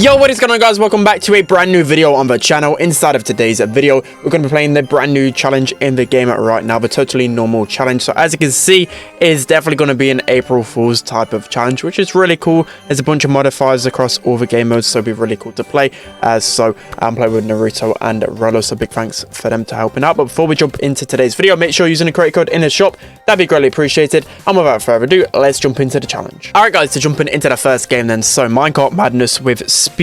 Yo, what is going on, guys? Welcome back to a brand new video on the channel. Inside of today's video, we're going to be playing the brand new challenge in the game right now, the totally normal challenge. So as you can see, it's definitely going to be an April Fool's type of challenge, which is really cool. There's a bunch of modifiers across all the game modes, so it'll be really cool to play. So I'm playing with Naruto and Brawler, so big thanks for them to helping out. But before we jump into today's video, make sure you're using the creator code in the shop. That'd be greatly appreciated. And without further ado, let's jump into the challenge. All right, guys, so jumping into the first game then. So Minecart Madness with speed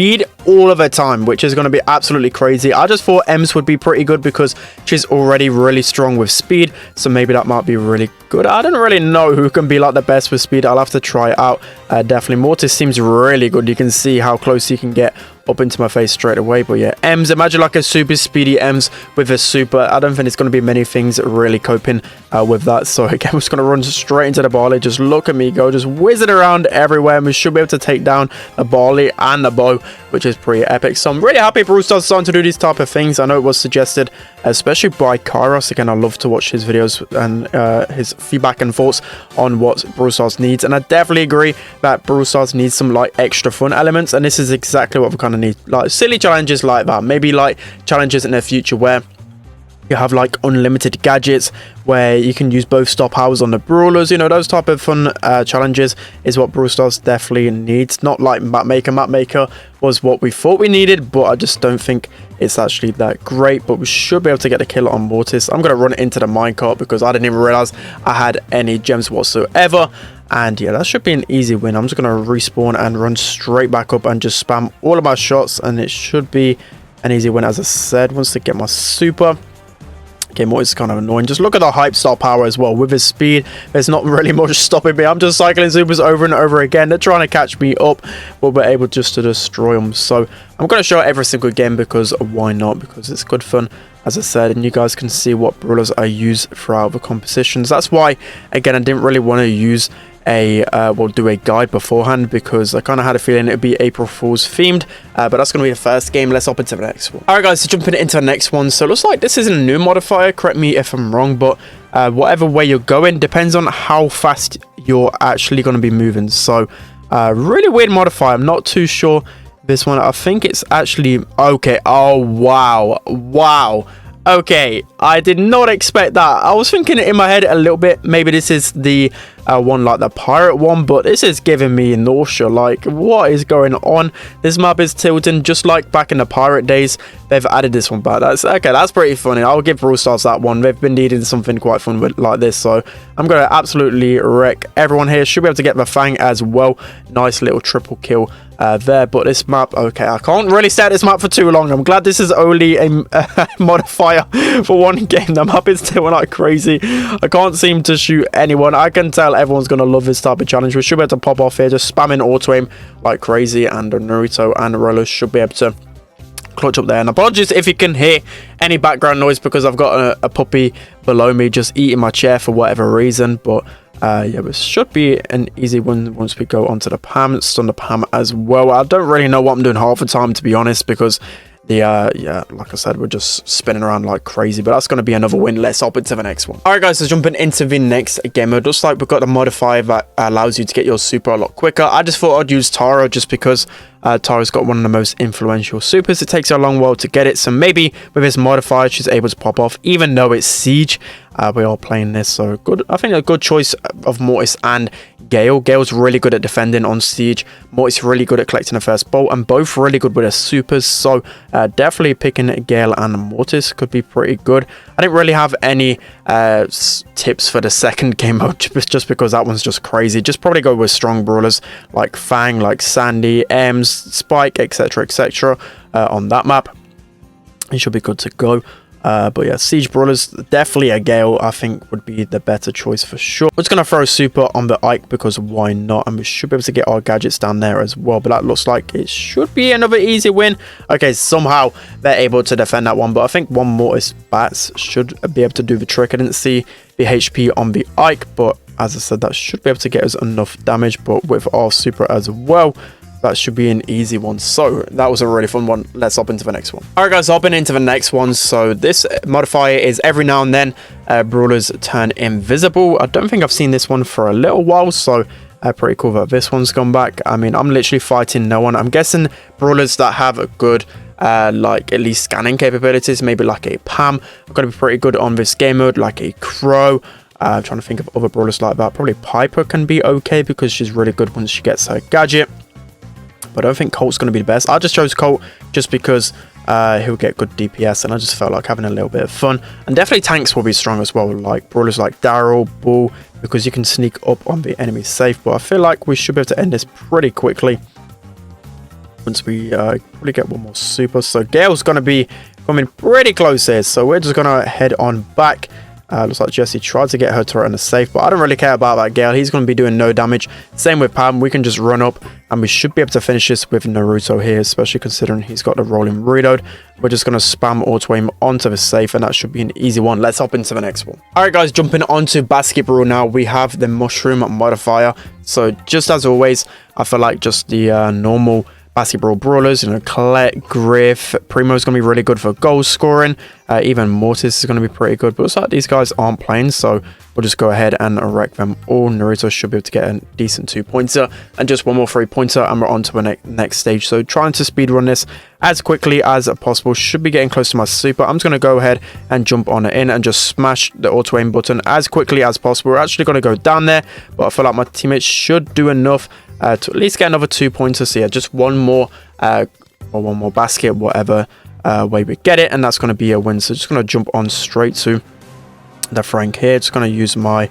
all of the time, which is going to be absolutely crazy. I just thought Ems would be pretty good because she's already really strong with speed, so maybe that might be really good. I don't really know who can be like the best with speed. I'll have to try it out. Definitely Mortis seems really good. You can see how close he can get up into my face straight away. But yeah, Ems, imagine like a super speedy Ems with a super. I don't think it's going to be many things really coping with that. So again, we're just going to run straight into the Barley. Just look at me go, just whizzing around everywhere, and we should be able to take down the Barley and the bow, which is pretty epic. So I'm really happy Brawl Stars starting to do these type of things. I know it was suggested especially by Kairos. Again, I love to watch his videos and his feedback and thoughts on what Brawl Stars needs, and I definitely agree that Brawl Stars needs some like extra fun elements, and this is exactly what we kind of need. Like silly challenges like that, maybe like challenges in the future where you have like unlimited gadgets where you can use both star powers on the brawlers. You know, those type of fun challenges is what Brawl Stars definitely needs. Not like map maker was what we thought we needed, but I just don't think it's actually that great. But we should be able to get a kill on Mortis. I'm gonna run into the minecart because I didn't even realize I had any gems whatsoever. And yeah, that should be an easy win. I'm just gonna respawn and run straight back up and just spam all of my shots, and it should be an easy win. As I said, once to get my super. Okay, Mortis is kind of annoying. Just look at the hype star power as well. With his speed, there's not really much stopping me. I'm just cycling supers over and over again. They're trying to catch me up, but we're able just to destroy them. So I'm going to show it every single game because why not? Because it's good fun, as I said, and you guys can see what brawlers I use throughout the compositions. That's why, again, I didn't really want to use do a guide beforehand because I kind of had a feeling it would be April Fool's themed, but that's going to be the first game. Let's hop into the next one. All right, guys, so jumping into the next one. So it looks like this is a new modifier. Correct me if I'm wrong, but whatever way you're going depends on how fast you're actually going to be moving. So really weird modifier. I'm not too sure this one. I think it's actually okay. Oh wow. Okay, I did not expect that. I was thinking in my head a little bit, maybe this is the one like the pirate one, but this is giving me nausea. Like, what is going on? This map is tilting just like back in the pirate days. They've added this one back. That's okay, that's pretty funny. I'll give Brawl Stars that one. They've been needing something quite fun with like this, so I'm gonna absolutely wreck everyone here. Should be able to get the Fang as well. Nice little triple kill there. But this map, okay, I can't really stay at this map for too long. I'm glad this is only a modifier for one game. The map is still like crazy. I can't seem to shoot anyone. I can tell everyone's gonna love this type of challenge. We should be able to pop off here, just spamming auto aim like crazy, and Naruto and Brawler should be able to clutch up there. And apologies if you can hear any background noise because I've got a puppy below me just eating my chair for whatever reason. But yeah, this should be an easy one once we go onto the Pam. Stun the Pam as well. I don't really know what I'm doing half the time, to be honest, because the yeah, like I said, we're just spinning around like crazy, but that's going to be another win. Let's hop into the next one. All right, guys, so jumping into the next game mode, looks like we've got a modifier that allows you to get your super a lot quicker. I just thought I'd use Tara just because Tara's got one of the most influential supers. It takes her a long while to get it, so maybe with this modifier she's able to pop off, even though it's Siege. We are playing this, so good. I think a good choice of Mortis and Gale. Gale's really good at defending on Siege. Mortis really good at collecting the first bolt, and both really good with their supers. So definitely picking Gale and Mortis could be pretty good. I didn't really have any tips for the second game mode just because that one's just crazy. Just probably go with strong brawlers like Fang, like Sandy, Ems, Spike, etc, on that map. It should be good to go. But yeah, Siege Brawlers, definitely a Gale, I think, would be the better choice for sure. We're just going to throw super on the Ike because why not? And we should be able to get our gadgets down there as well. But that looks like it should be another easy win. Okay, somehow they're able to defend that one. But I think one Mortis Bats should be able to do the trick. I didn't see the HP on the Ike, but as I said, that should be able to get us enough damage. But with our super as well, that should be an easy one. So that was a really fun one. Let's hop into the next one. All right, guys, hopping into the next one. So this modifier is every now and then brawlers turn invisible. I don't think I've seen this one for a little while, so Pretty cool that this one's gone back. I mean, I'm literally fighting no one. I'm guessing brawlers that have a good like at least scanning capabilities, maybe like a Pam are going to be pretty good on this game mode, like a Crow. I'm trying to think of other brawlers like that. Probably Piper can be okay because she's really good once she gets her gadget. But I don't think Colt's going to be the best. I just chose Colt just because he'll get good DPS, and I just felt like having a little bit of fun. And definitely tanks will be strong as well, like brawlers like Daryl, Bull, because you can sneak up on the enemy safe. But I feel like we should be able to end this pretty quickly once we probably get one more super. So Gale's going to be coming pretty close here, so we're just going to head on back. Looks like Jesse tried to get her turret in a safe, but I don't really care about that Gale. He's going to be doing no damage. Same with Pam. We can just run up, and we should be able to finish this with Naruto here, especially considering he's got the rolling reload. We're just going to spam auto aim onto the safe, and that should be an easy one. Let's hop into the next one. All right, guys, jumping onto basketball now. We have the mushroom modifier. So just as always, I feel like just the normal basketball brawlers, you know, Colette, Griff, Primo's going to be really good for goal scoring. Even Mortis is going to be pretty good. But it looks like these guys aren't playing, so we'll just go ahead and wreck them all. Naruto should be able to get a decent 2-pointer and just one more 3-pointer, and we're on to the next stage. So trying to speedrun this as quickly as possible. Should be getting close to my super. I'm just going to go ahead and jump on it in and just smash the auto aim button as quickly as possible. We're actually going to go down there, but I feel like my teammates should do enough to at least get another 2-pointer. So yeah, just one more or one more basket, whatever way we get it, and that's going to be a win. So just going to jump on straight to the Frank here. Just going to use my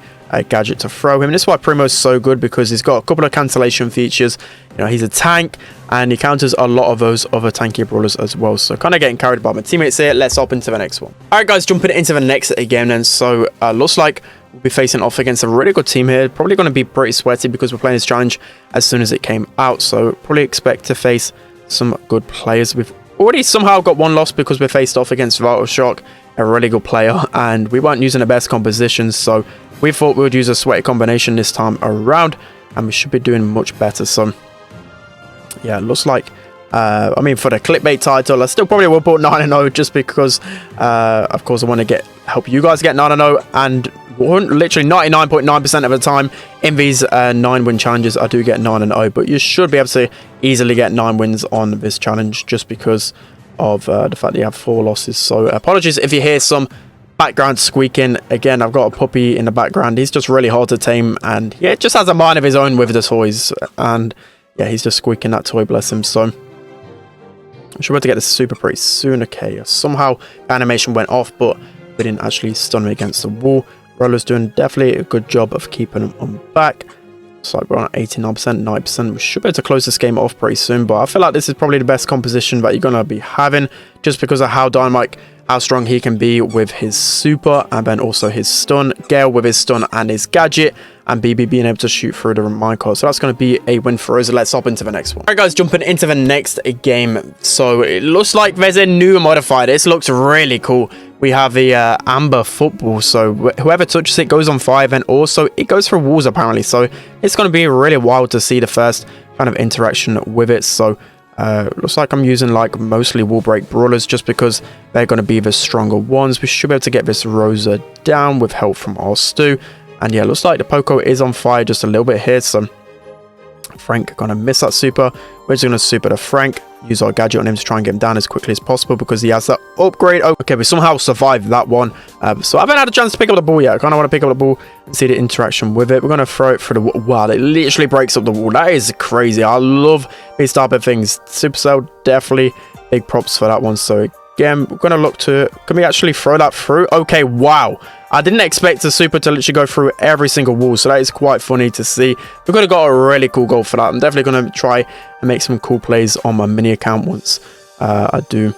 gadget to throw him. And this is why Primo's so good, because he's got a couple of cancellation features. You know, he's a tank and he counters a lot of those other tanky brawlers as well. So kind of getting carried by my teammates here. Let's hop into the next one. All right, guys, jumping into the next game then. So looks like we'll be facing off against a really good team here. Probably going to be pretty sweaty because we're playing this challenge as soon as it came out. So probably expect to face some good players. We've already somehow got one loss because we faced off against Vital Shock, a really good player, and we weren't using the best compositions. So we thought we would use a sweaty combination this time around, and we should be doing much better. So yeah, it looks like I mean, for the clickbait title, I still probably will put 9-0 just because of course I want to help you guys get 9-0, and literally 99.9% of the time in these 9-win challenges I do get 9-0, but you should be able to easily get 9 wins on this challenge just because of the fact that you have 4 losses. So apologies if you hear some background squeaking. Again, I've got a puppy in the background. He's just really hard to tame, and yeah, it just has a mind of his own with the toys, and yeah, he's just squeaking that toy, bless him. So I should be able to get this super pretty soon. Okay, somehow the animation went off, but we didn't actually stun him against the wall. Brawler's doing definitely a good job of keeping him on back. So we're on 89%, 9%. We should be able to close this game off pretty soon, but I feel like this is probably the best composition that you're going to be having just because of how dynamite, how strong he can be with his super, and then also his stun, Gale with his stun and his gadget, and BB being able to shoot through the minecart. So that's going to be a win for us. Let's hop into the next one. All right, guys, jumping into the next game. So it looks like there's a new modifier. This looks really cool. We have the amber football, so whoever touches it goes on fire, and also it goes through walls apparently. So it's going to be really wild to see the first kind of interaction with it. So looks like I'm using like mostly wall break brawlers just because they're going to be the stronger ones. We should be able to get this Rosa down with help from our Stu. And yeah, looks like the Poco is on fire just a little bit here. So Frank gonna miss that super. We're just gonna super to Frank, use our gadget on him to try and get him down as quickly as possible because he has that upgrade. Okay, we somehow survived that one. So I haven't had a chance to pick up the ball yet. I kind of want to pick up the ball and see the interaction with it. We're gonna throw it through the wall. Wow, it literally breaks up the wall. That is crazy. I love these type of things. Supercell, definitely big props for that one. So again, we're gonna look to, can we actually throw that through? Okay, wow. I didn't expect the super to literally go through every single wall, so that is quite funny to see. We've got a really cool goal for that. I'm definitely going to try and make some cool plays on my mini account once I do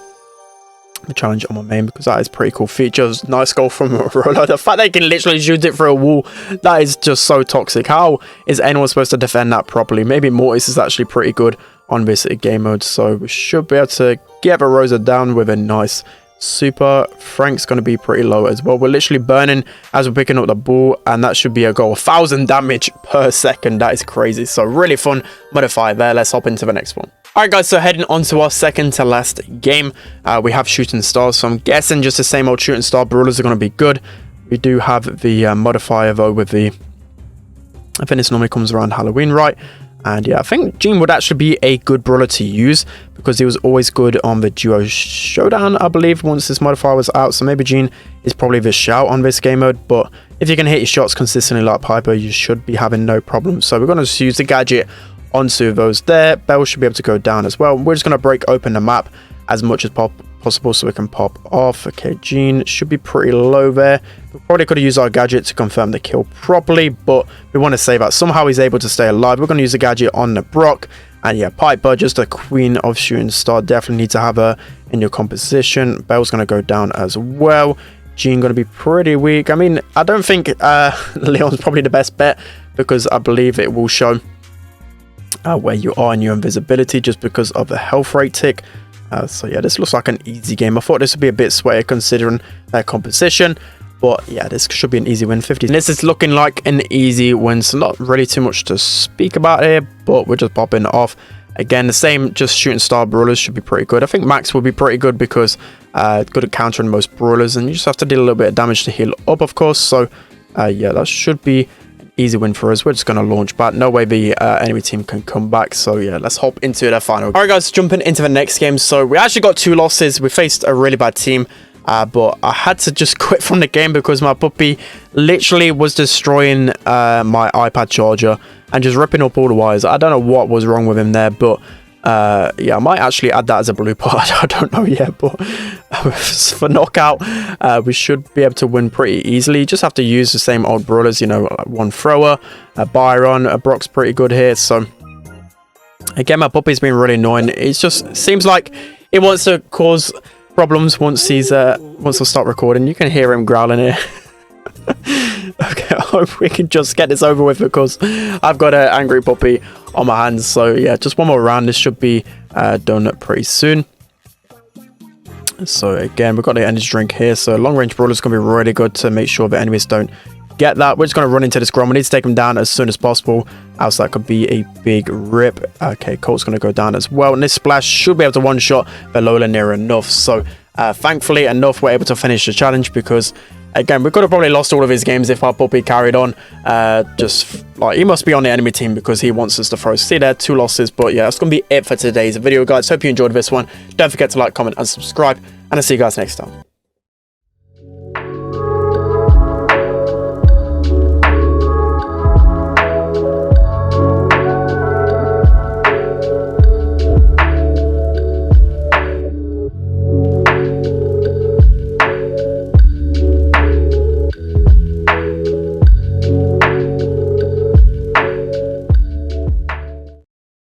the challenge on my main, because that is pretty cool features. Nice goal from Roller. The fact they can literally shoot it through a wall, that is just so toxic. How is anyone supposed to defend that properly? Maybe Mortis is actually pretty good on this game mode, so we should be able to get the Rosa down with a nice super. Frank's going to be pretty low as well. We're literally burning as we're picking up the ball, and that should be a goal. 1,000 damage per second. That is crazy. So really fun modifier there. Let's hop into the next one. All right, guys, so heading on to our second to last game, we have shooting stars. So I'm guessing just the same old shooting star brawlers are going to be good. We do have the modifier though with the I think this normally comes around Halloween, right? And yeah, I think Gene would actually be a good brawler to use because he was always good on the duo showdown, I believe, once this modifier was out. So maybe Gene is probably the shout on this game mode. But if you can hit your shots consistently like Piper, you should be having no problem. So we're going to just use the gadget onto those there. Bell should be able to go down as well. We're just going to break open the map as much as possible so we can pop off. Okay, Gene should be pretty low there. We probably could have used our gadget to confirm the kill properly, but we want to save that. Somehow he's able to stay alive. We're going to use the gadget on the Brock. And yeah, Piper, just a queen of shooting star. Definitely need to have her in your composition. Bell's going to go down as well. Gene going to be pretty weak. I mean, I don't think Leon's probably the best bet because I believe it will show where you are in your invisibility just because of the health rate tick. So yeah, this looks like an easy game. I thought this would be a bit sweaty considering their composition, but yeah, this should be an easy win. 50. This is looking like an easy win, so not really too much to speak about here, but we're just popping off. Again, the same, just shooting star brawlers should be pretty good. I think Max will be pretty good because good at countering most brawlers, and you just have to deal a little bit of damage to heal up, of course. So yeah, that should be easy win for us. We're just going to launch back. No way the enemy team can come back. So yeah, let's hop into the final. All right, guys, jumping into the next game. So we actually got 2 losses. We faced a really bad team, but I had to just quit from the game because my puppy literally was destroying my iPad charger and just ripping up all the wires. I don't know what was wrong with him there, but yeah, I might actually add that as a blooper. I don't know yet, but for knockout, we should be able to win pretty easily. You just have to use the same old brawlers, you know, like one thrower, a Byron, a Brock's pretty good here. So again, my puppy's been really annoying. It just seems like it wants to cause problems once he's once I start recording. You can hear him growling here. Okay, I hope we can just get this over with because I've got an angry puppy on my hands. So yeah, just one more round. This should be done pretty soon. So again, we've got the energy drink here. So long range brawler is going to be really good to make sure the enemies don't get that. We're just going to run into this Grom. We need to take him down as soon as possible, else that could be a big rip. Okay, Colt's going to go down as well, and this splash should be able to one-shot the Lola near enough. So thankfully enough, we're able to finish the challenge because again, we could have probably lost all of his games if our puppy carried on. Just like, he must be on the enemy team because he wants us to throw. See there, 2 losses. But yeah, that's going to be it for today's video, guys. Hope you enjoyed this one. Don't forget to like, comment, and subscribe. And I'll see you guys next time.